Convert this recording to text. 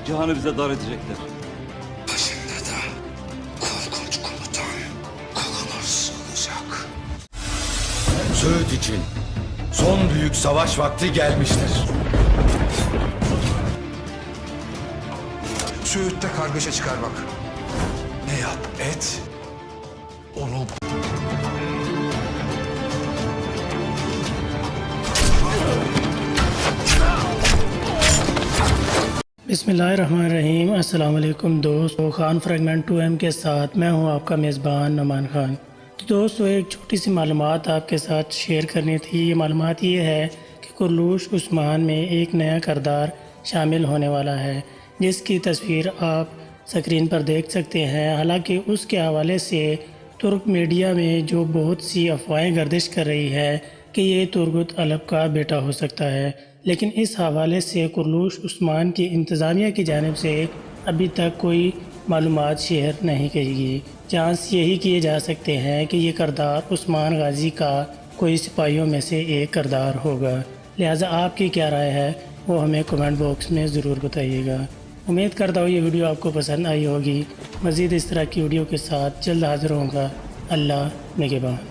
Cihan'ı bize dar edecekler. Başında da korkunç komutan Kolonos olacak. Söğüt için son büyük savaş vakti gelmiştir. Söğüt'te kargaşa çıkarmak. Ne yap et, onu... बिस्मिल्लाहिर्रहमानिर्रहीम। अस्सलाम वालेकुम दोस्तों, Khan fragment 2M के साथ मैं हूं आपका मेज़बान नुमान खान। तो दोस्तों, एक छोटी सी मालूमात आपके साथ शेयर करनी थी। ये मालूमात ये है कि कुरलूश उस्मान में एक नया किरदार शामिल होने वाला है, जिसकी तस्वीर आप स्क्रीन पर देख सकते हैं। हालांकि उसके हवाले से तुर्क मीडिया में जो बहुत सी अफवाहें गर्दिश कर रही है कि ये तुर्गुत अलप का बेटा हो सकता है, लेकिन इस हवाले से कुरलूश उस्मान की इंतज़ामिया की जानिब से अभी तक कोई मालूमात शेयर नहीं की गई। चांस यही किए जा सकते हैं कि ये किरदार उस्मान गाजी का कोई सिपाहियों में से एक किरदार होगा। लिहाजा आपकी क्या राय है वो हमें कमेंट बॉक्स में ज़रूर बताइएगा। उम्मीद करता हूँ ये वीडियो आपको पसंद आई होगी। मज़ीद इस तरह की वीडियो के साथ जल्द हाज़िर होऊंगा। अल्लाह निगहबान।